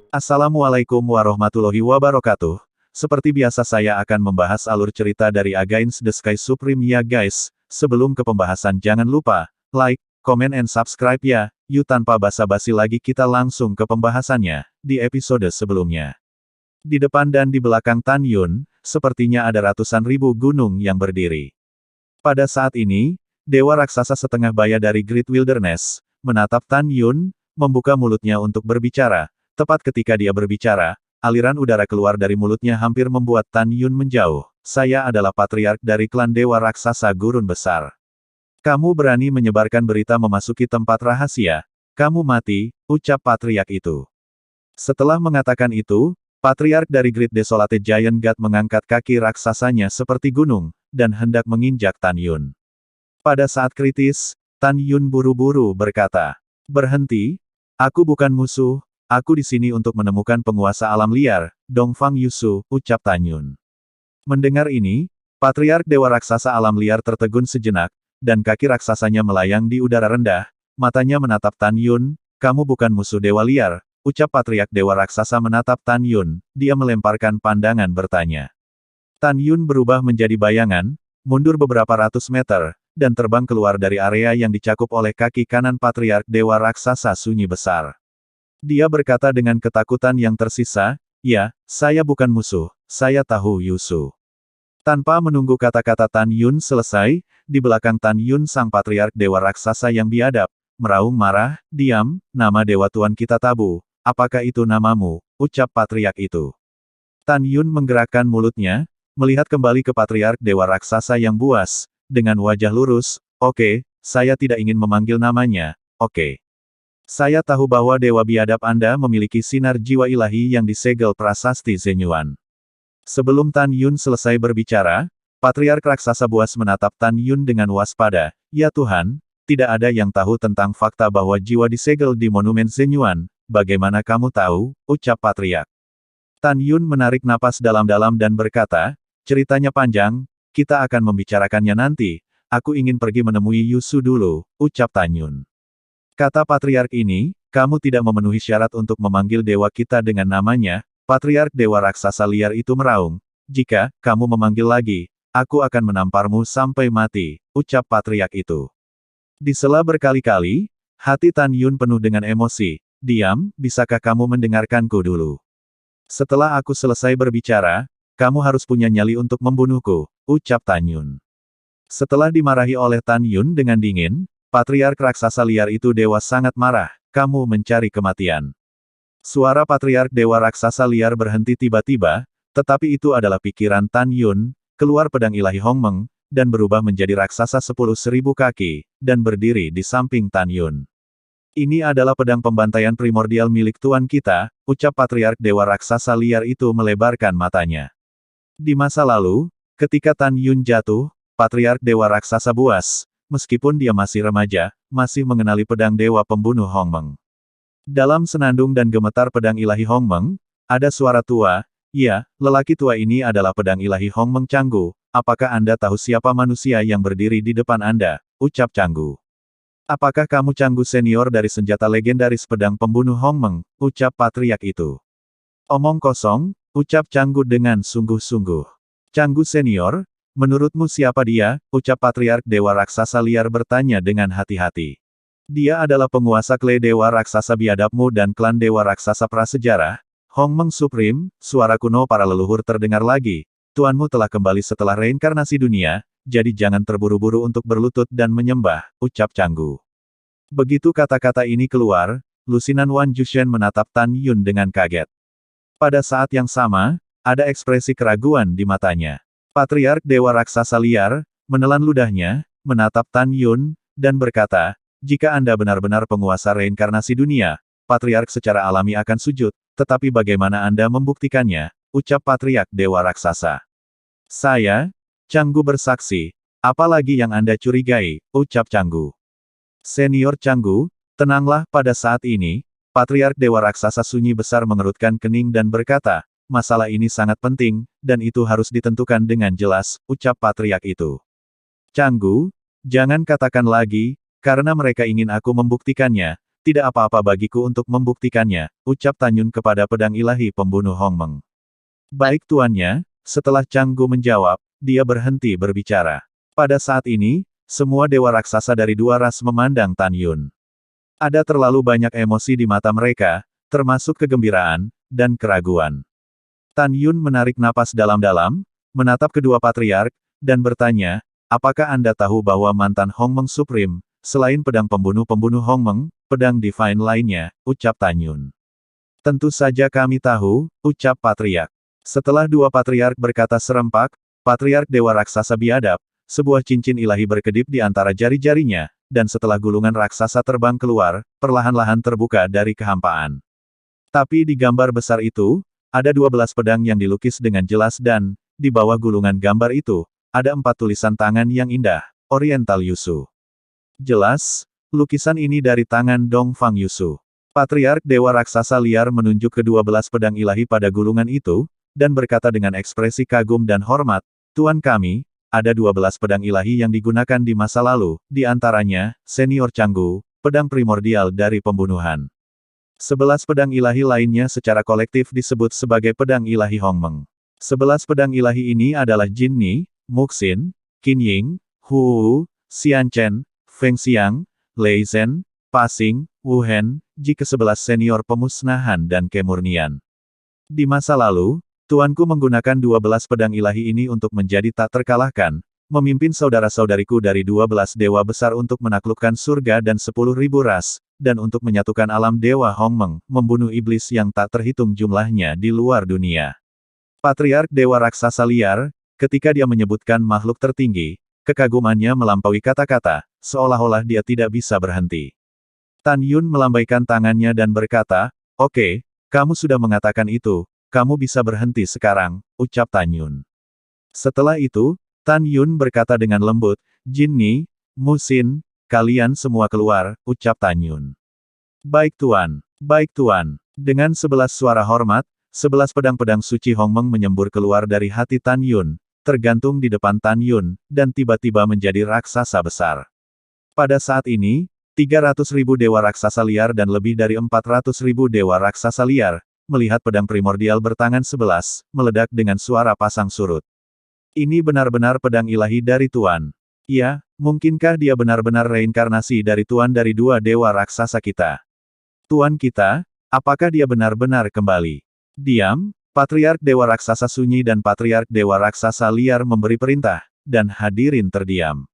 Assalamualaikum warahmatullahi wabarakatuh. Seperti biasa saya akan membahas alur cerita dari Against the Sky Supreme ya guys. Sebelum ke pembahasan jangan lupa, like, comment and subscribe ya. Yuk tanpa basa-basi lagi kita langsung ke pembahasannya, di episode sebelumnya. Di depan dan di belakang Tan Yun, sepertinya ada ratusan ribu gunung yang berdiri. Pada saat ini, Dewa Raksasa setengah baya dari Great Wilderness, menatap Tan Yun, membuka mulutnya untuk berbicara. Tepat ketika dia berbicara, aliran udara keluar dari mulutnya hampir membuat Tan Yun menjauh. Saya adalah patriark dari klan Dewa Raksasa Gurun Besar. Kamu berani menyebarkan berita memasuki tempat rahasia. Kamu mati, ucap patriark itu. Setelah mengatakan itu, patriark dari Great Desolate Giant God mengangkat kaki raksasanya seperti gunung, dan hendak menginjak Tan Yun. Pada saat kritis, Tan Yun buru-buru berkata, "Berhenti, aku bukan musuh. Aku di sini untuk menemukan penguasa alam liar, Dongfang Yusu," ucap Tan Yun. Mendengar ini, patriark Dewa Raksasa alam liar tertegun sejenak, dan kaki raksasanya melayang di udara rendah, matanya menatap Tan Yun. "Kamu bukan musuh Dewa Liar," ucap patriark Dewa Raksasa menatap Tan Yun, dia melemparkan pandangan bertanya. Tan Yun berubah menjadi bayangan, mundur beberapa ratus meter, dan terbang keluar dari area yang dicakup oleh kaki kanan patriark Dewa Raksasa Sunyi Besar. Dia berkata dengan ketakutan yang tersisa, "Ya, saya bukan musuh, saya tahu Yusu." Tanpa menunggu kata-kata Tan Yun selesai, di belakang Tan Yun sang patriark Dewa Raksasa yang biadab, meraung marah, "Diam, nama Dewa Tuan kita tabu. Apakah itu namamu?" ucap patriark itu. Tan Yun menggerakkan mulutnya, melihat kembali ke patriark Dewa Raksasa yang buas, dengan wajah lurus, "Oke, saya tidak ingin memanggil namanya, oke. Saya tahu bahwa Dewa Biadab Anda memiliki sinar jiwa ilahi yang disegel prasasti Zenyuan." Sebelum Tan Yun selesai berbicara, patriark raksasa buas menatap Tan Yun dengan waspada. "Ya Tuhan, tidak ada yang tahu tentang fakta bahwa jiwa disegel di monumen Zenyuan. Bagaimana kamu tahu?" ucap patriark. Tan Yun menarik napas dalam-dalam dan berkata, "Ceritanya panjang, kita akan membicarakannya nanti. Aku ingin pergi menemui Yusu dulu," ucap Tan Yun. Kata patriark ini, "Kamu tidak memenuhi syarat untuk memanggil dewa kita dengan namanya." Patriark Dewa Raksasa Liar itu meraung, "Jika kamu memanggil lagi, aku akan menamparmu sampai mati," ucap patriark itu. Disela berkali-kali, hati Tan Yun penuh dengan emosi. "Diam, bisakah kamu mendengarkanku dulu? Setelah aku selesai berbicara, kamu harus punya nyali untuk membunuhku," ucap Tan Yun. Setelah dimarahi oleh Tan Yun dengan dingin, patriark raksasa liar itu dewa sangat marah, "Kamu mencari kematian." Suara patriark Dewa Raksasa Liar berhenti tiba-tiba, tetapi itu adalah pikiran Tan Yun, keluar pedang ilahi Hongmeng, dan berubah menjadi raksasa 10.000 kaki, dan berdiri di samping Tan Yun. "Ini adalah pedang pembantaian primordial milik Tuan kita," ucap patriark Dewa Raksasa Liar itu melebarkan matanya. Di masa lalu, ketika Tan Yun jatuh, patriark Dewa Raksasa buas, meskipun dia masih remaja, masih mengenali pedang Dewa Pembunuh Hongmeng. Dalam senandung dan gemetar pedang ilahi Hongmeng, ada suara tua, "Ya, lelaki tua ini adalah pedang ilahi Hongmeng Canggu. Apakah Anda tahu siapa manusia yang berdiri di depan Anda?" ucap Canggu. "Apakah kamu Canggu senior dari senjata legendaris pedang pembunuh Hongmeng?" ucap patriark itu. "Omong kosong," ucap Canggu dengan sungguh-sungguh. "Canggu senior? Menurutmu siapa dia?" ucap patriark Dewa Raksasa Liar bertanya dengan hati-hati. "Dia adalah penguasa klan Dewa Raksasa biadabmu dan klan Dewa Raksasa prasejarah, Hongmeng Supreme." Suara kuno para leluhur terdengar lagi. "Tuanmu telah kembali setelah reinkarnasi dunia, jadi jangan terburu-buru untuk berlutut dan menyembah," ucap Canggu. Begitu kata-kata ini keluar, lusinan Wan Jushen menatap Tan Yun dengan kaget. Pada saat yang sama, ada ekspresi keraguan di matanya. Patriark Dewa Raksasa Liar, menelan ludahnya, menatap Tan Yun, dan berkata, "Jika Anda benar-benar penguasa reinkarnasi dunia, patriark secara alami akan sujud, tetapi bagaimana Anda membuktikannya?" ucap patriark Dewa Raksasa. "Saya, Canggu bersaksi. Apalagi yang Anda curigai?" ucap Canggu. "Senior Canggu, tenanglah." Pada saat ini, patriark Dewa Raksasa Sunyi Besar mengerutkan kening dan berkata, "Masalah ini sangat penting, dan itu harus ditentukan dengan jelas," ucap patriark itu. "Canggu, jangan katakan lagi, karena mereka ingin aku membuktikannya, tidak apa-apa bagiku untuk membuktikannya, ucap Tan Yun kepada pedang ilahi pembunuh Hongmeng. Baik tuannya, setelah Chang Gu menjawab, dia berhenti berbicara. Pada saat ini, semua dewa raksasa dari dua ras memandang Tan Yun. Ada terlalu banyak emosi di mata mereka, termasuk kegembiraan, dan keraguan. Tan Yun menarik napas dalam-dalam, menatap kedua patriark, dan bertanya, apakah Anda tahu bahwa mantan Hongmeng Supreme, selain pedang pembunuh-pembunuh Hongmeng, pedang divine lainnya, ucap Tan Yun. Tentu saja kami tahu, ucap patriark. Setelah dua patriark berkata serempak, patriark dewa raksasa biadab, sebuah cincin ilahi berkedip di antara jari-jarinya, dan setelah gulungan raksasa terbang keluar, perlahan-lahan terbuka dari kehampaan. Tapi di gambar besar itu, ada 12 pedang yang dilukis dengan jelas dan, di bawah gulungan gambar itu, ada 4 tulisan tangan yang indah, Oriental Yusu. Jelas, lukisan ini dari tangan Dong Fang Yusu. Patriark Dewa Raksasa Liar menunjuk ke-12 pedang ilahi pada gulungan itu, dan berkata dengan ekspresi kagum dan hormat, Tuan kami, ada 12 pedang ilahi yang digunakan di masa lalu, di antaranya, Senior Chang Gu, pedang primordial dari pembunuhan. 11 pedang ilahi lainnya secara kolektif disebut sebagai pedang ilahi Hongmeng. 11 pedang ilahi ini adalah Jin Ni, Muxin, Qin Ying, Hu, Xian Chen, Feng Xiang, Lei Zhen, Pasing, Wu Hen, Ji ke-11 senior pemusnahan dan kemurnian. Di masa lalu, tuanku menggunakan 12 pedang ilahi ini untuk menjadi tak terkalahkan, memimpin saudara-saudariku dari 12 dewa besar untuk menaklukkan surga dan 10.000 ras, dan untuk menyatukan alam dewa Hongmeng, membunuh iblis yang tak terhitung jumlahnya di luar dunia. Patriark Dewa Raksasa Liar, ketika dia menyebutkan makhluk tertinggi, kekagumannya melampaui kata-kata, seolah-olah dia tidak bisa berhenti. Tan Yun melambaikan tangannya dan berkata, "Oke, kamu sudah mengatakan itu, kamu bisa berhenti sekarang," ucap Tan Yun. Setelah itu, Tan Yun berkata dengan lembut, "Jin Ni, Muxin, kalian semua keluar," ucap Tan Yun. Baik Tuan. Baik Tuan." Dengan 11 suara hormat, 11 pedang-pedang suci Hongmeng menyembur keluar dari hati Tan Yun, tergantung di depan Tan Yun, dan tiba-tiba menjadi raksasa besar. Pada saat ini, 300.000 dewa raksasa liar dan lebih dari 400.000 dewa raksasa liar, melihat pedang primordial bertangan 11, meledak dengan suara pasang surut. Ini benar-benar pedang ilahi dari Tuan. Ya, mungkinkah dia benar-benar reinkarnasi dari Tuan dari dua dewa raksasa kita? Tuan kita, apakah dia benar-benar kembali? Diam, Patriark Dewa Raksasa Sunyi dan Patriark Dewa Raksasa Liar memberi perintah, dan hadirin terdiam.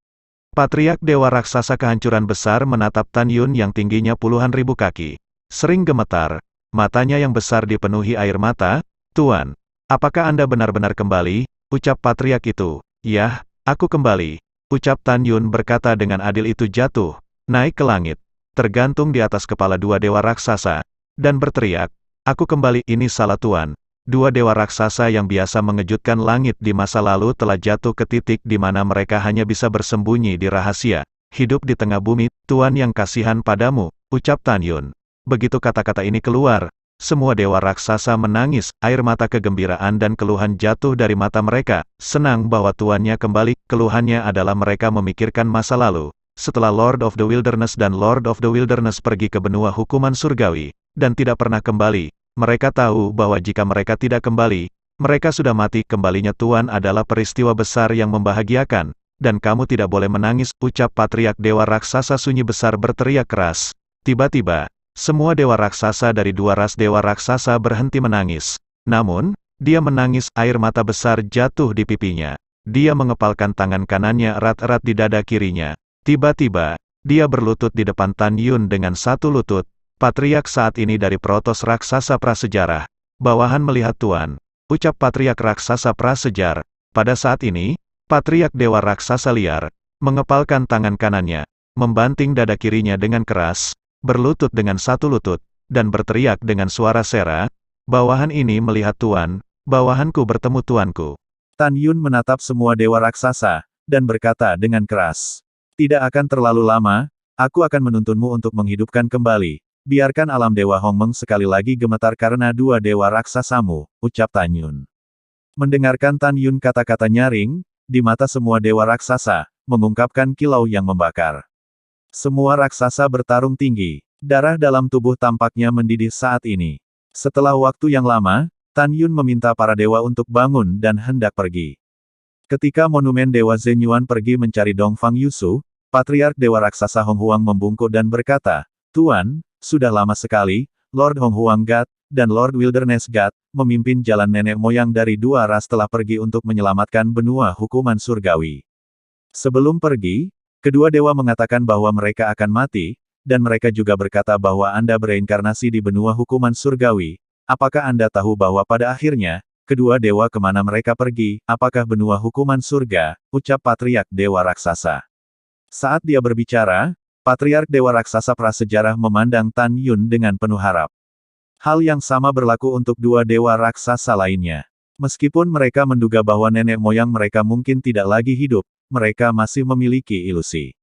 Patriark Dewa Raksasa Kehancuran Besar menatap Tan Yun yang tingginya puluhan ribu kaki. Sering gemetar, matanya yang besar dipenuhi air mata. "Tuan, apakah Anda benar-benar kembali?" ucap Patriark itu. "Yah, aku kembali," ucap Tan Yun berkata dengan adil itu jatuh, naik ke langit, tergantung di atas kepala dua dewa raksasa, dan berteriak, "Aku kembali." Ini salah Tuan. Dua dewa raksasa yang biasa mengejutkan langit di masa lalu telah jatuh ke titik di mana mereka hanya bisa bersembunyi di rahasia, hidup di tengah bumi. "Tuan yang kasihan padamu," ucap Tan Yun. Begitu kata-kata ini keluar, semua dewa raksasa menangis, air mata kegembiraan dan keluhan jatuh dari mata mereka, senang bahwa tuannya kembali. Keluhannya adalah mereka memikirkan masa lalu, setelah Lord of the Wilderness dan Lord of the Wilderness pergi ke benua hukuman surgawi, dan tidak pernah kembali. Mereka tahu bahwa jika mereka tidak kembali, mereka sudah mati. Kembalinya Tuan adalah peristiwa besar yang membahagiakan, dan kamu tidak boleh menangis, ucap Patriark Dewa Raksasa Sunyi Besar berteriak keras. Tiba-tiba, semua dewa raksasa dari dua ras dewa raksasa berhenti menangis. Namun, dia menangis, air mata besar jatuh di pipinya. Dia mengepalkan tangan kanannya erat-erat di dada kirinya. Tiba-tiba, dia berlutut di depan Tan Yun dengan satu lutut. Patriark saat ini dari Protos Raksasa Prasejarah. "Bawahan melihat Tuan," ucap Patriark Raksasa Prasejar. Pada saat ini, Patriark Dewa Raksasa Liar, mengepalkan tangan kanannya, membanting dada kirinya dengan keras, berlutut dengan satu lutut, dan berteriak dengan suara sera, "Bawahan ini melihat Tuan, bawahanku bertemu tuanku." Tan Yun menatap semua dewa raksasa, dan berkata dengan keras, "Tidak akan terlalu lama, aku akan menuntunmu untuk menghidupkan kembali. Biarkan alam Dewa Hongmeng sekali lagi gemetar karena dua dewa raksasamu," ucap Tan Yun. Mendengarkan Tan Yun kata-kata nyaring, di mata semua dewa raksasa, mengungkapkan kilau yang membakar. Semua raksasa bertarung tinggi. Darah dalam tubuh tampaknya mendidih saat ini. Setelah waktu yang lama, Tan Yun meminta para dewa untuk bangun dan hendak pergi. Ketika monumen Dewa Zenyuan pergi mencari Dongfang Yusu, Patriark Dewa Raksasa Hong Huang membungkuk dan berkata, "Tuan, sudah lama sekali, Lord Hong Huang God, dan Lord Wilderness God, memimpin jalan nenek moyang dari dua ras telah pergi untuk menyelamatkan benua hukuman surgawi. Sebelum pergi, kedua dewa mengatakan bahwa mereka akan mati, dan mereka juga berkata bahwa Anda bereinkarnasi di benua hukuman surgawi. Apakah Anda tahu bahwa pada akhirnya, kedua dewa kemana mereka pergi, apakah benua hukuman surga?" ucap Patriark Dewa Raksasa. Saat dia berbicara, Patriark Dewa Raksasa prasejarah memandang Tan Yun dengan penuh harap. Hal yang sama berlaku untuk dua dewa raksasa lainnya. Meskipun mereka menduga bahwa nenek moyang mereka mungkin tidak lagi hidup, mereka masih memiliki ilusi.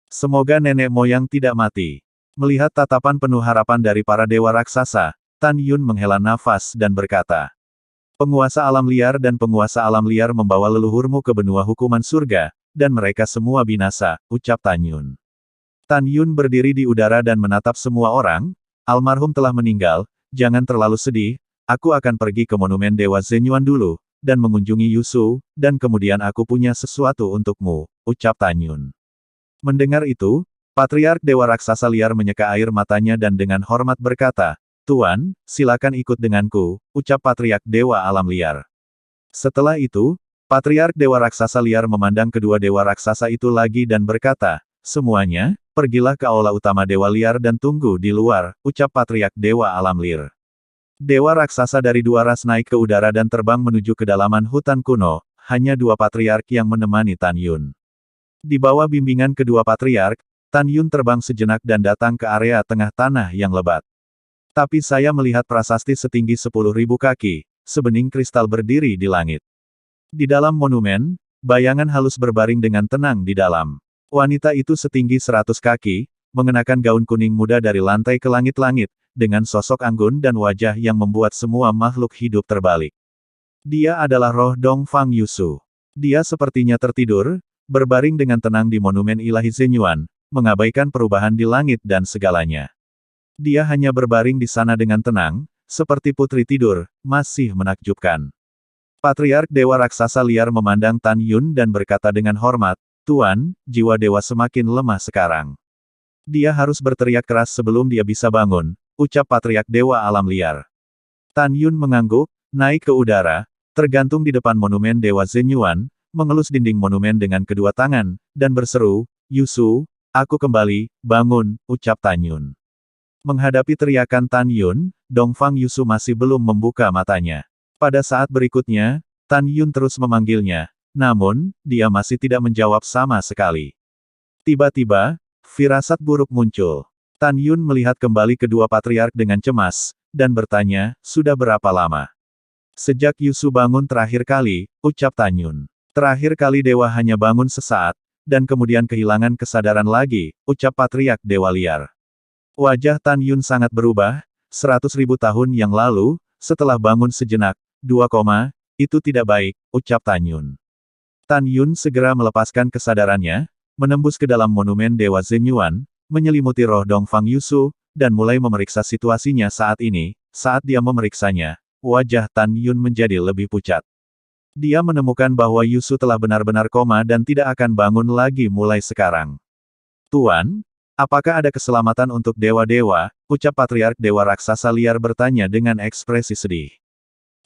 Semoga nenek moyang tidak mati. Melihat tatapan penuh harapan dari para dewa raksasa, Tan Yun menghela nafas dan berkata, "Penguasa alam liar dan penguasa alam liar membawa leluhurmu ke benua hukuman surga, dan mereka semua binasa," ucap Tan Yun. Tan Yun berdiri di udara dan menatap semua orang. "Almarhum telah meninggal, jangan terlalu sedih, aku akan pergi ke monumen Dewa Zenyuan dulu, dan mengunjungi Yusu, dan kemudian aku punya sesuatu untukmu," ucap Tan Yun. Mendengar itu, Patriark Dewa Raksasa Liar menyeka air matanya dan dengan hormat berkata, "Tuan, silakan ikut denganku," ucap Patriark Dewa Alam Liar. Setelah itu, Patriark Dewa Raksasa Liar memandang kedua dewa raksasa itu lagi dan berkata, "Semuanya, pergilah ke aula utama Dewa Liar dan tunggu di luar," ucap Patriark Dewa Alam Liar. Dewa raksasa dari dua ras naik ke udara dan terbang menuju kedalaman hutan kuno, hanya dua patriark yang menemani Tan Yun. Di bawah bimbingan kedua patriark, Tan Yun terbang sejenak dan datang ke area tengah tanah yang lebat. "Tapi saya melihat prasasti setinggi 10.000 kaki, sebening kristal berdiri di langit. Di dalam monumen, bayangan halus berbaring dengan tenang di dalam. Wanita itu setinggi 100 kaki, mengenakan gaun kuning muda dari lantai ke langit-langit, dengan sosok anggun dan wajah yang membuat semua makhluk hidup terbalik. Dia adalah roh Dongfang Yusu. Dia sepertinya tertidur, berbaring dengan tenang di monumen ilahi Zenyuan, mengabaikan perubahan di langit dan segalanya. Dia hanya berbaring di sana dengan tenang, seperti putri tidur, masih menakjubkan." Patriark Dewa Raksasa Liar memandang Tan Yun dan berkata dengan hormat, "Tuan, jiwa dewa semakin lemah sekarang. Dia harus berteriak keras sebelum dia bisa bangun," ucap Patriark Dewa Alam Liar. Tan Yun mengangguk, naik ke udara, tergantung di depan monumen Dewa Zenyuan, mengelus dinding monumen dengan kedua tangan, dan berseru, "Yusu, aku kembali, bangun," ucap Tan Yun. Menghadapi teriakan Tan Yun, Dongfang Yusu masih belum membuka matanya. Pada saat berikutnya, Tan Yun terus memanggilnya, namun, dia masih tidak menjawab sama sekali. Tiba-tiba, firasat buruk muncul. Tan Yun melihat kembali kedua patriark dengan cemas, dan bertanya, "Sudah berapa lama?" "Sejak Yusu bangun terakhir kali," ucap Tan Yun. "Terakhir kali dewa hanya bangun sesaat, dan kemudian kehilangan kesadaran lagi," ucap Patriark Dewa Liar. Wajah Tan Yun sangat berubah, 100.000 tahun yang lalu, setelah bangun sejenak, itu tidak baik, ucap Tan Yun. Tan Yun segera melepaskan kesadarannya, menembus ke dalam monumen Dewa Zenyuan, menyelimuti roh Dongfang Yusu, dan mulai memeriksa situasinya saat ini. Saat dia memeriksanya, wajah Tan Yun menjadi lebih pucat. Dia menemukan bahwa Yusu telah benar-benar koma dan tidak akan bangun lagi mulai sekarang. "Tuan, apakah ada keselamatan untuk dewa-dewa?" ucap Patriark Dewa Raksasa Liar bertanya dengan ekspresi sedih.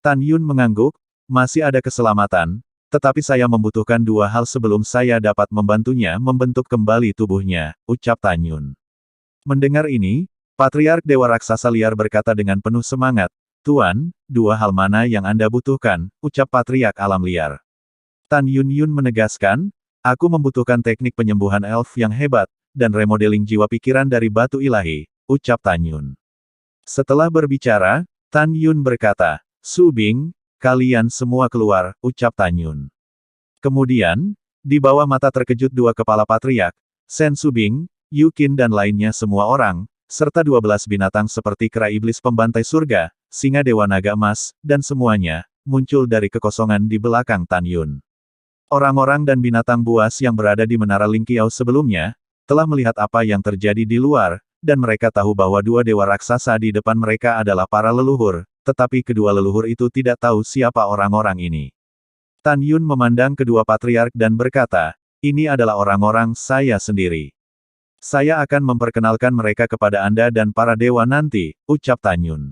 Tan Yun mengangguk, "Masih ada keselamatan, tetapi saya membutuhkan dua hal sebelum saya dapat membantunya membentuk kembali tubuhnya," ucap Tan Yun. Mendengar ini, Patriark Dewa Raksasa Liar berkata dengan penuh semangat, "Tuan, dua hal mana yang Anda butuhkan?" ucap Patriark Alam Liar. Tan Yun menegaskan, "Aku membutuhkan teknik penyembuhan elf yang hebat, dan remodeling jiwa pikiran dari batu ilahi," ucap Tan Yun. Setelah berbicara, Tan Yun berkata, "Su Bing, kalian semua keluar," ucap Tan Yun. Kemudian, di bawah mata terkejut dua kepala patriark, Sen Su Bing, Yu Qin dan lainnya semua orang, serta 12 binatang seperti kera iblis pembantai surga, singa dewa naga emas, dan semuanya, muncul dari kekosongan di belakang Tan Yun. Orang-orang dan binatang buas yang berada di Menara Lingqiao sebelumnya, telah melihat apa yang terjadi di luar, dan mereka tahu bahwa dua dewa raksasa di depan mereka adalah para leluhur, tetapi kedua leluhur itu tidak tahu siapa orang-orang ini. Tan Yun memandang kedua patriark dan berkata, ini adalah orang-orang saya sendiri. Saya akan memperkenalkan mereka kepada Anda dan para dewa nanti, ucap Tan Yun.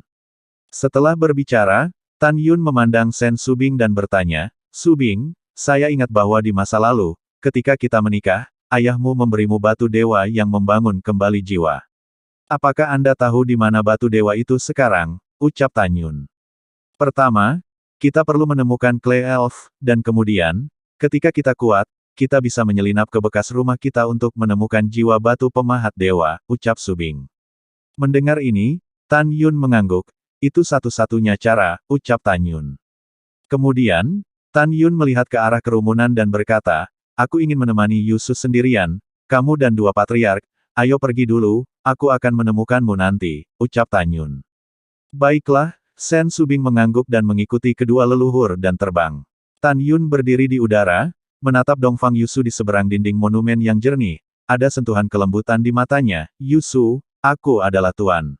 Setelah berbicara, Tan Yun memandang Sen Subing dan bertanya, Subing, saya ingat bahwa di masa lalu, ketika kita menikah, ayahmu memberimu batu dewa yang membangun kembali jiwa. Apakah Anda tahu di mana batu dewa itu sekarang? Ucap Tan Yun. Pertama, kita perlu menemukan Clay Elf, dan kemudian, ketika kita kuat, kita bisa menyelinap ke bekas rumah kita untuk menemukan jiwa batu pemahat dewa, ucap Subing. Mendengar ini, Tan Yun mengangguk, itu satu-satunya cara, ucap Tan Yun. Kemudian, Tan Yun melihat ke arah kerumunan dan berkata, aku ingin menemani Yusu sendirian, kamu dan dua patriark, ayo pergi dulu, aku akan menemukanmu nanti, ucap Tan Yun. Baiklah, Sen Subing mengangguk dan mengikuti kedua leluhur dan terbang. Tan Yun berdiri di udara, menatap Dongfang Yusu di seberang dinding monumen yang jernih, ada sentuhan kelembutan di matanya, Yusu, aku adalah Tuan.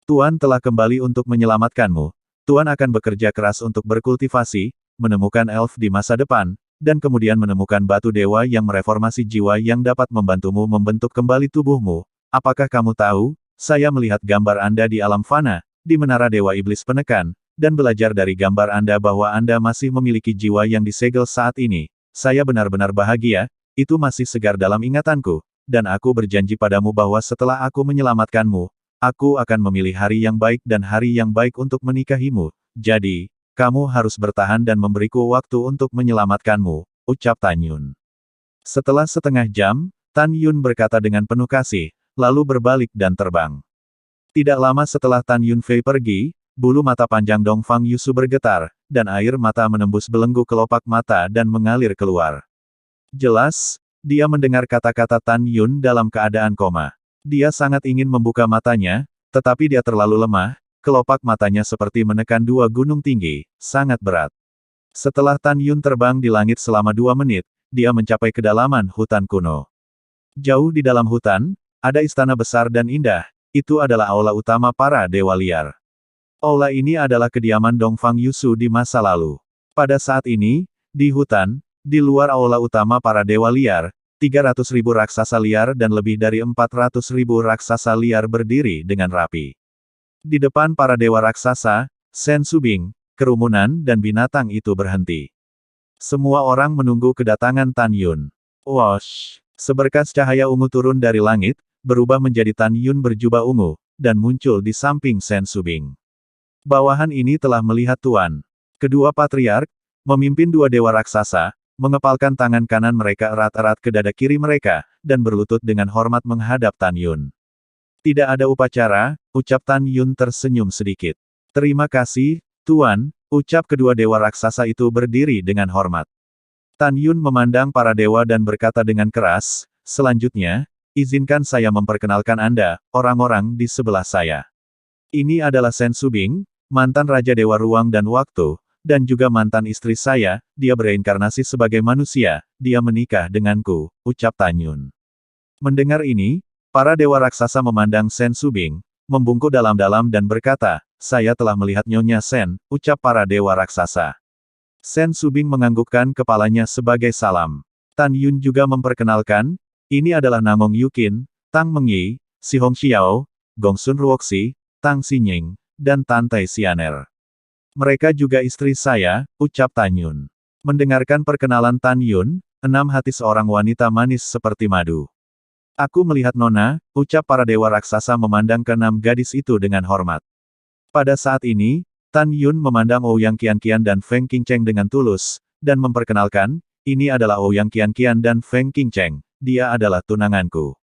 Tuan telah kembali untuk menyelamatkanmu, Tuan akan bekerja keras untuk berkultivasi, menemukan elf di masa depan, dan kemudian menemukan batu dewa yang mereformasi jiwa yang dapat membantumu membentuk kembali tubuhmu. Apakah kamu tahu, saya melihat gambar Anda di alam fana, di menara Dewa Iblis Penekan, dan belajar dari gambar Anda bahwa Anda masih memiliki jiwa yang disegel saat ini. Saya benar-benar bahagia, itu masih segar dalam ingatanku, dan aku berjanji padamu bahwa setelah aku menyelamatkanmu, aku akan memilih hari yang baik dan hari yang baik untuk menikahimu. Jadi, kamu harus bertahan dan memberiku waktu untuk menyelamatkanmu, ucap Tan Yun. Setelah setengah jam, Tan Yun berkata dengan penuh kasih, lalu berbalik dan terbang. Tidak lama setelah Tan Yun Fei pergi, bulu mata panjang Dongfang Yusu bergetar, dan air mata menembus belenggu kelopak mata dan mengalir keluar. Jelas, dia mendengar kata-kata Tan Yun dalam keadaan koma. Dia sangat ingin membuka matanya, tetapi dia terlalu lemah, kelopak matanya seperti menekan dua gunung tinggi, sangat berat. Setelah Tan Yun terbang di langit selama 2 menit, dia mencapai kedalaman hutan kuno. Jauh di dalam hutan, ada istana besar dan indah, itu adalah aula utama para dewa liar. Aula ini adalah kediaman Dongfang Yusu di masa lalu. Pada saat ini, di hutan, di luar aula utama para dewa liar, 300.000 raksasa liar dan lebih dari 400.000 raksasa liar berdiri dengan rapi. Di depan para dewa raksasa, Sen Subing, kerumunan dan binatang itu berhenti. Semua orang menunggu kedatangan Tan Yun. Wosh! Seberkas cahaya ungu turun dari langit, berubah menjadi Tan Yun berjubah ungu, dan muncul di samping Sen Subing. Bawahan ini telah melihat Tuan. Kedua patriark, memimpin dua dewa raksasa, mengepalkan tangan kanan mereka erat-erat ke dada kiri mereka, dan berlutut dengan hormat menghadap Tan Yun. Tidak ada upacara, ucap Tan Yun tersenyum sedikit. Terima kasih, Tuan, ucap kedua dewa raksasa itu berdiri dengan hormat. Tan Yun memandang para dewa dan berkata dengan keras, selanjutnya, izinkan saya memperkenalkan Anda, orang-orang di sebelah saya. Ini adalah Sen Subing, mantan Raja Dewa Ruang dan Waktu, dan juga mantan istri saya, dia bereinkarnasi sebagai manusia, dia menikah denganku, ucap Tan Yun. Mendengar ini, para dewa raksasa memandang Sen Subing, membungkuk dalam-dalam dan berkata, saya telah melihat Nyonya Sen, ucap para dewa raksasa. Sen Subing menganggukkan kepalanya sebagai salam. Tan Yun juga memperkenalkan, ini adalah Nangong Yukin, Tang Mengyi, Si Hong Xiao, Gongsun Ruoxi, Tang Xinying, dan Tantai Xianer. Mereka juga istri saya, ucap Tan Yun. Mendengarkan perkenalan Tan Yun, 6 hati seorang wanita manis seperti madu. Aku melihat Nona, ucap para dewa raksasa memandang ke-6 gadis itu dengan hormat. Pada saat ini, Tan Yun memandang Ouyang Qianqian dan Feng Qingcheng dengan tulus, dan memperkenalkan, ini adalah Ouyang Qianqian dan Feng Qingcheng, dia adalah tunanganku.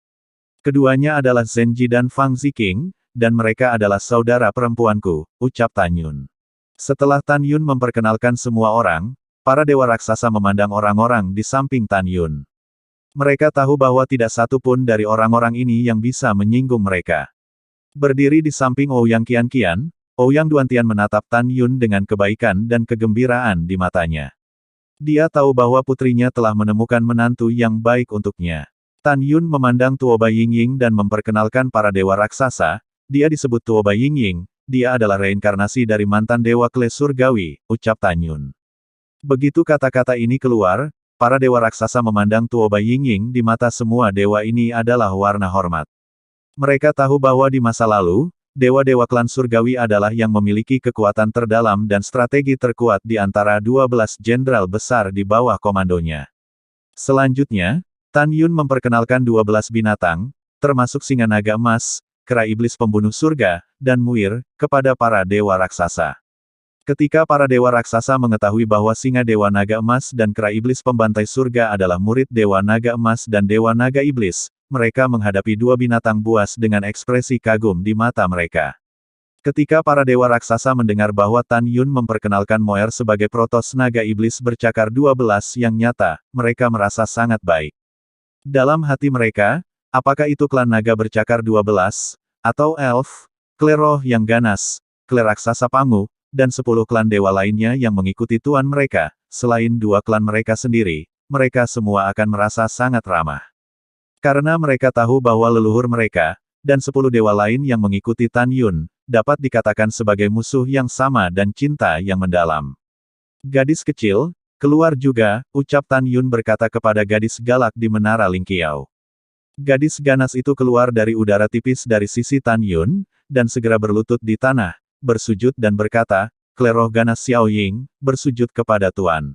Keduanya adalah Zenji dan Fang Ziqing, dan mereka adalah saudara perempuanku, ucap Tan Yun. Setelah Tan Yun memperkenalkan semua orang, para dewa raksasa memandang orang-orang di samping Tan Yun. Mereka tahu bahwa tidak satu pun dari orang-orang ini yang bisa menyinggung mereka. Berdiri di samping Ouyang Qianqian, Ouyang Duantian menatap Tan Yun dengan kebaikan dan kegembiraan di matanya. Dia tahu bahwa putrinya telah menemukan menantu yang baik untuknya. Tan Yun memandang Tuoba Yingying dan memperkenalkan para dewa raksasa. Dia disebut Tuoba Yingying, dia adalah reinkarnasi dari mantan dewa kle surgawi, ucap Tan Yun. Begitu kata-kata ini keluar, para dewa raksasa memandang Tuoba Yingying. Di mata semua dewa ini adalah warna hormat. Mereka tahu bahwa di masa lalu, dewa-dewa klan surgawi adalah yang memiliki kekuatan terdalam dan strategi terkuat di antara 12 jenderal besar di bawah komandonya. Selanjutnya, Tan Yun memperkenalkan 12 binatang, termasuk singa naga emas, kera iblis pembunuh surga, dan Muir, kepada para dewa raksasa. Ketika para dewa raksasa mengetahui bahwa singa dewa naga emas dan kera iblis pembantai surga adalah murid dewa naga emas dan dewa naga iblis, mereka menghadapi dua binatang buas dengan ekspresi kagum di mata mereka. Ketika para dewa raksasa mendengar bahwa Tan Yun memperkenalkan Moer sebagai protos naga iblis bercakar 12 yang nyata, mereka merasa sangat baik. Dalam hati mereka, apakah itu klan naga bercakar 12, atau elf, kle roh yang ganas, kle raksasa pangu, dan 10 klan dewa lainnya yang mengikuti tuan mereka, selain dua klan mereka sendiri, mereka semua akan merasa sangat ramah. Karena mereka tahu bahwa leluhur mereka, dan 10 dewa lain yang mengikuti Tan Yun, dapat dikatakan sebagai musuh yang sama dan cinta yang mendalam. Gadis kecil, keluar juga, ucap Tan Yun berkata kepada gadis galak di menara Lingqiao. Gadis ganas itu keluar dari udara tipis dari sisi Tan Yun, dan segera berlutut di tanah, bersujud dan berkata, "Kle roh ganas Xiao Ying, bersujud kepada Tuan."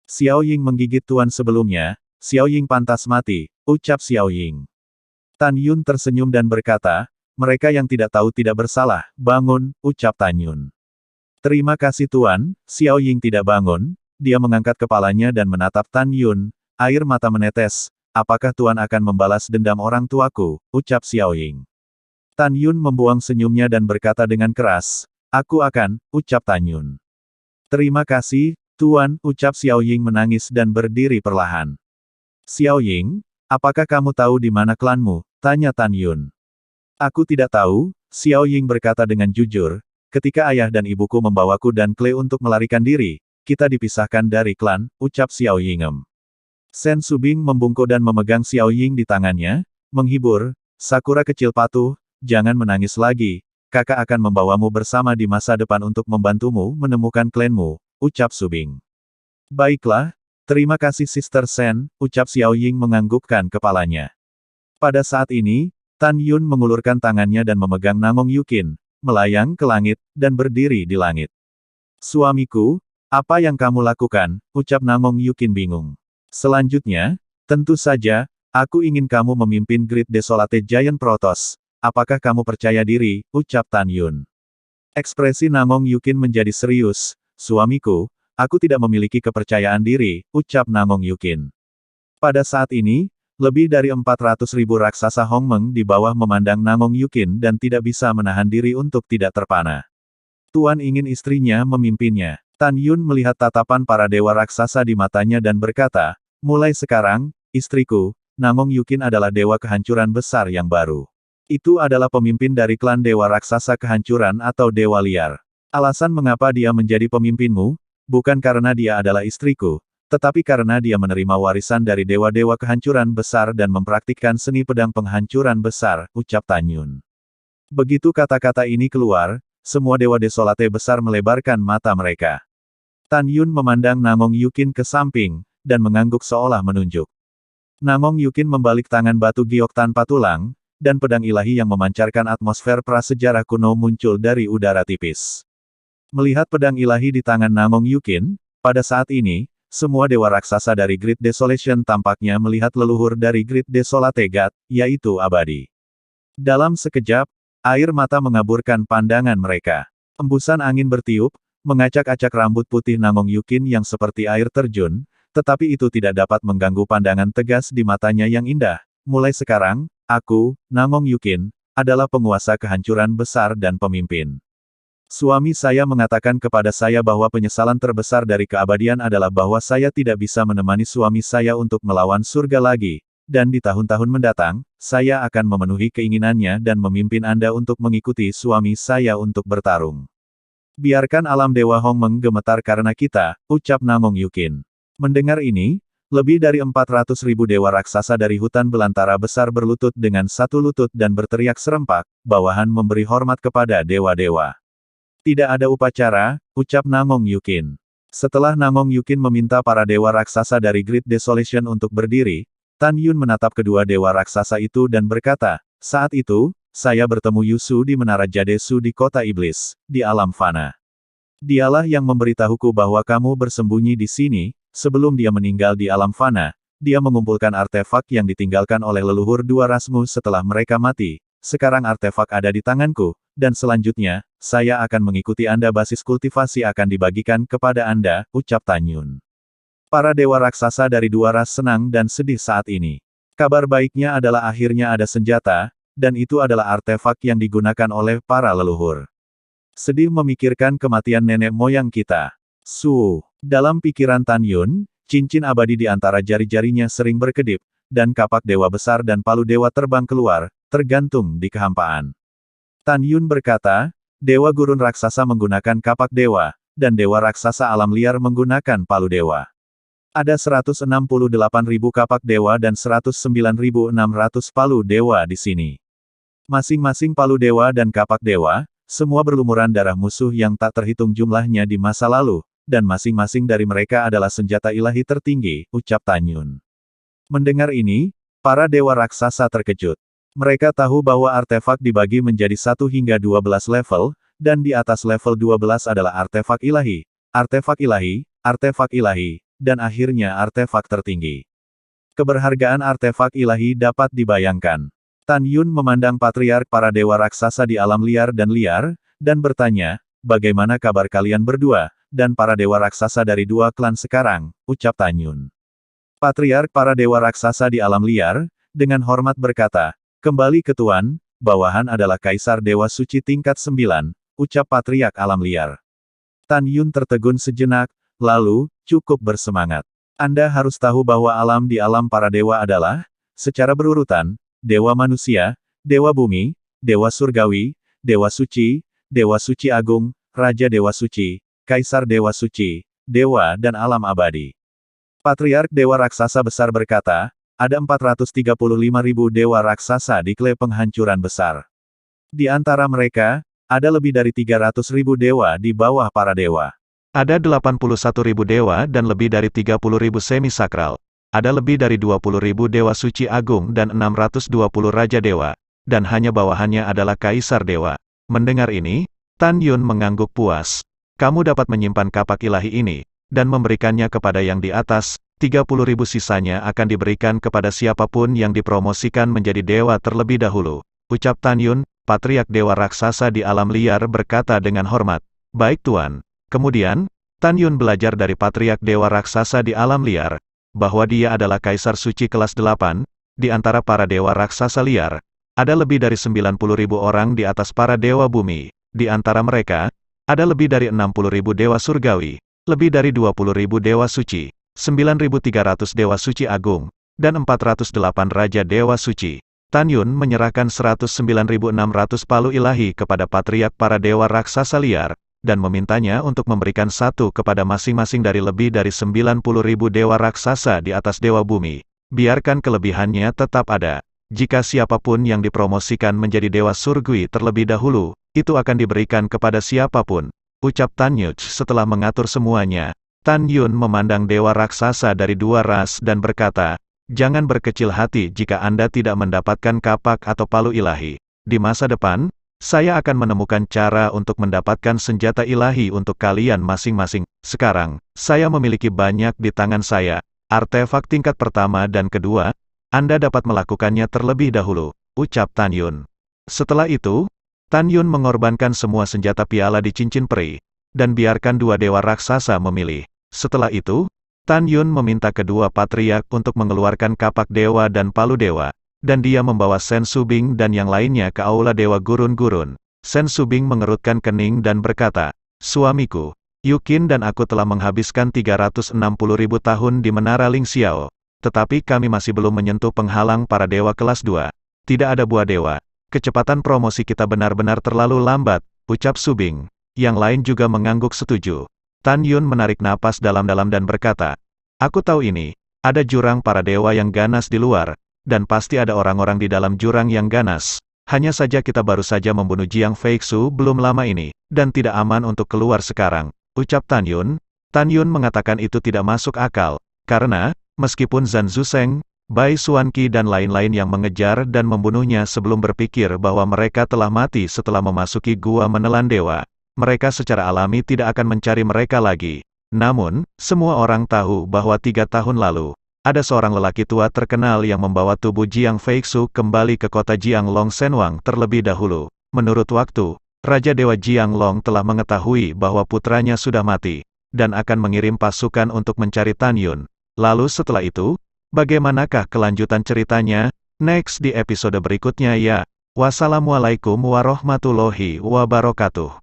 Xiao Ying menggigit Tuan sebelumnya, "Xiao Ying pantas mati," ucap Xiao Ying. Tan Yun tersenyum dan berkata, "Mereka yang tidak tahu tidak bersalah, bangun," ucap Tan Yun. "Terima kasih Tuan." Xiao Ying tidak bangun, dia mengangkat kepalanya dan menatap Tan Yun, air mata menetes, "Apakah Tuan akan membalas dendam orang tuaku?" ucap Xiao Ying. Tan Yun membuang senyumnya dan berkata dengan keras, "Aku akan," ucap Tan Yun. "Terima kasih, Tuan," ucap Xiao Ying menangis dan berdiri perlahan. "Xiao Ying, apakah kamu tahu di mana klanmu?" tanya Tan Yun. "Aku tidak tahu," Xiao Ying berkata dengan jujur, "ketika ayah dan ibuku membawaku dan Kle untuk melarikan diri, kita dipisahkan dari klan," ucap Xiao Yingem. Sen Subing membungkuk dan memegang Xiao Ying di tangannya, menghibur, "Sakura kecil patuh, jangan menangis lagi, kakak akan membawamu bersama di masa depan untuk membantumu menemukan klanmu," ucap Subing. "Baiklah, terima kasih Sister Sen," ucap Xiao Ying menganggukkan kepalanya. Pada saat ini, Tan Yun mengulurkan tangannya dan memegang Nangong Yukin, melayang ke langit, dan berdiri di langit. "Suamiku, apa yang kamu lakukan?" ucap Nangong Yukin bingung. "Selanjutnya, tentu saja, aku ingin kamu memimpin Great Desolate Giant Protoss. Apakah kamu percaya diri?" ucap Tan Yun. Ekspresi Nangong Yukin menjadi serius. "Suamiku, aku tidak memiliki kepercayaan diri," ucap Nangong Yukin. Pada saat ini, lebih dari 400.000 raksasa Hongmeng di bawah memandang Nangong Yukin dan tidak bisa menahan diri untuk tidak terpana. Tuan ingin istrinya memimpinnya. Tan Yun melihat tatapan para dewa raksasa di matanya dan berkata, "Mulai sekarang, istriku, Nangong Yukin adalah dewa kehancuran besar yang baru. Itu adalah pemimpin dari klan dewa raksasa kehancuran atau dewa liar. Alasan mengapa dia menjadi pemimpinmu, bukan karena dia adalah istriku, tetapi karena dia menerima warisan dari dewa-dewa kehancuran besar dan mempraktikkan seni pedang penghancuran besar," ucap Tan Yun. Begitu kata-kata ini keluar, semua dewa desolate besar melebarkan mata mereka. Tan Yun memandang Nangong Yukin ke samping, dan mengangguk seolah menunjuk. Nangong Yukin membalik tangan batu giok tanpa tulang, dan pedang ilahi yang memancarkan atmosfer prasejarah kuno muncul dari udara tipis. Melihat pedang ilahi di tangan Nangong Yukin, pada saat ini, semua dewa raksasa dari Great Desolation tampaknya melihat leluhur dari Great Desolate God, yaitu abadi. Dalam sekejap, air mata mengaburkan pandangan mereka. Embusan angin bertiup, mengacak-acak rambut putih Nangong Yukin yang seperti air terjun, tetapi itu tidak dapat mengganggu pandangan tegas di matanya yang indah. "Mulai sekarang, aku, Nangong Yukin, adalah penguasa kehancuran besar dan pemimpin. Suami saya mengatakan kepada saya bahwa penyesalan terbesar dari keabadian adalah bahwa saya tidak bisa menemani suami saya untuk melawan surga lagi, dan di tahun-tahun mendatang, saya akan memenuhi keinginannya dan memimpin Anda untuk mengikuti suami saya untuk bertarung. Biarkan alam Dewa Hongmeng gemetar karena kita," ucap Nangong Yukin. Mendengar ini, Lebih dari 400.000 dewa raksasa dari hutan belantara besar berlutut dengan satu lutut dan berteriak serempak, bawahan memberi hormat kepada dewa-dewa. Tidak ada upacara, ucap Namong Yukin. Setelah Namong Yukin meminta para dewa raksasa dari Great Desolation untuk berdiri, Tan Yun menatap kedua dewa raksasa itu dan berkata, saat itu, saya bertemu Yusu di Menara Jadesu di Kota Iblis, di alam fana. Dialah yang memberitahuku bahwa kamu bersembunyi di sini. Sebelum dia meninggal di alam fana, dia mengumpulkan artefak yang ditinggalkan oleh leluhur dua rasmu setelah mereka mati. Sekarang artefak ada di tanganku, dan selanjutnya, saya akan mengikuti Anda. Basis kultivasi akan dibagikan kepada Anda, ucap Tan Yun. Para dewa raksasa dari dua ras senang dan sedih saat ini. Kabar baiknya adalah akhirnya ada senjata, dan itu adalah artefak yang digunakan oleh para leluhur. Sedih memikirkan kematian nenek moyang kita. Dalam pikiran Tan Yun, cincin abadi di antara jari-jarinya sering berkedip, dan kapak dewa besar dan palu dewa terbang keluar, tergantung di kehampaan. Tan Yun berkata, dewa gurun raksasa menggunakan kapak dewa, dan dewa raksasa alam liar menggunakan palu dewa. Ada 168.000 kapak dewa dan 109.600 palu dewa di sini. Masing-masing palu dewa dan kapak dewa, semua berlumuran darah musuh yang tak terhitung jumlahnya di masa lalu, dan masing-masing dari mereka adalah senjata ilahi tertinggi, ucap Tan Yun. Mendengar ini, para dewa raksasa terkejut. Mereka tahu bahwa artefak dibagi menjadi 1 hingga 12 level, dan di atas level 12 adalah artefak ilahi, dan akhirnya artefak tertinggi. Keberhargaan artefak ilahi dapat dibayangkan. Tan Yun memandang patriark para dewa raksasa di alam liar, dan bertanya, bagaimana kabar kalian berdua, dan para dewa raksasa dari dua klan sekarang, ucap Tan Yun. Patriark para dewa raksasa di alam liar, dengan hormat berkata, kembali ke Tuan, bawahan adalah Kaisar Dewa Suci tingkat 9, ucap patriark alam liar. Tan Yun tertegun sejenak, lalu, cukup bersemangat. Anda harus tahu bahwa alam di alam para dewa adalah, secara berurutan, dewa manusia, dewa bumi, dewa surgawi, dewa suci agung, raja dewa suci, Kaisar Dewa Suci, Dewa dan Alam Abadi. Patriark Dewa Raksasa Besar berkata, ada 435.000 dewa raksasa di kle penghancuran besar. Di antara mereka, ada lebih dari 300.000 dewa di bawah para dewa. Ada 81.000 dewa dan lebih dari 30.000 semi-sakral. Ada lebih dari 20.000 dewa suci agung dan 620 raja dewa. Dan hanya bawahannya adalah Kaisar Dewa. Mendengar ini, Tan Yun mengangguk puas. Kamu dapat menyimpan kapak ilahi ini, dan memberikannya kepada yang di atas, 30.000 sisanya akan diberikan kepada siapapun yang dipromosikan menjadi dewa terlebih dahulu. Ucap Tan Yun, patriark dewa raksasa di alam liar berkata dengan hormat. Baik Tuan. Kemudian, Tan Yun belajar dari patriark dewa raksasa di alam liar, bahwa dia adalah Kaisar Suci kelas 8, di antara para dewa raksasa liar. Ada lebih dari 90.000 orang di atas para dewa bumi. Di antara mereka, ada lebih dari 60.000 dewa surgawi, lebih dari 20.000 dewa suci, 9.300 dewa suci agung, dan 408 raja dewa suci. Tan Yun menyerahkan 109.600 palu ilahi kepada patriark para dewa raksasa liar, dan memintanya untuk memberikan satu kepada masing-masing dari lebih dari 90.000 dewa raksasa di atas dewa bumi. Biarkan kelebihannya tetap ada. Jika siapapun yang dipromosikan menjadi dewa surgawi terlebih dahulu, itu akan diberikan kepada siapapun. Ucap Tan Yun setelah mengatur semuanya. Tan Yun memandang dewa raksasa dari dua ras dan berkata, jangan berkecil hati jika Anda tidak mendapatkan kapak atau palu ilahi. Di masa depan, saya akan menemukan cara untuk mendapatkan senjata ilahi untuk kalian masing-masing. Sekarang, saya memiliki banyak di tangan saya. Artefak tingkat pertama dan kedua, Anda dapat melakukannya terlebih dahulu, ucap Tan Yun. Setelah itu, Tan Yun mengorbankan semua senjata piala di cincin peri, dan biarkan dua dewa raksasa memilih. Setelah itu, Tan Yun meminta kedua patriark untuk mengeluarkan kapak dewa dan palu dewa, dan dia membawa Sen Subing dan yang lainnya ke aula dewa gurun-gurun. Sen Subing mengerutkan kening dan berkata, suamiku, Yukin dan aku telah menghabiskan 360.000 tahun di Menara Ling Xiao, tetapi kami masih belum menyentuh penghalang para dewa kelas 2. Tidak ada buah dewa. Kecepatan promosi kita benar-benar terlalu lambat, ucap Subing. Yang lain juga mengangguk setuju. Tan Yun menarik napas dalam-dalam dan berkata, aku tahu ini. Ada jurang para dewa yang ganas di luar, dan pasti ada orang-orang di dalam jurang yang ganas. Hanya saja kita baru saja membunuh Jiang Feixu belum lama ini, dan tidak aman untuk keluar sekarang, ucap Tan Yun. Tan Yun mengatakan itu tidak masuk akal, karena, meskipun Zhan Zusheng, Bai Xuanqi dan lain-lain yang mengejar dan membunuhnya sebelum berpikir bahwa mereka telah mati setelah memasuki gua menelan dewa, mereka secara alami tidak akan mencari mereka lagi. Namun, semua orang tahu bahwa 3 tahun lalu, ada seorang lelaki tua terkenal yang membawa tubuh Jiang Feixu kembali ke kota Jianglong Shenwang terlebih dahulu. Menurut waktu, Raja Dewa Jianglong telah mengetahui bahwa putranya sudah mati, dan akan mengirim pasukan untuk mencari Tan Yun. Lalu setelah itu, bagaimanakah kelanjutan ceritanya? Next di episode berikutnya ya. Wassalamualaikum warahmatullahi wabarakatuh.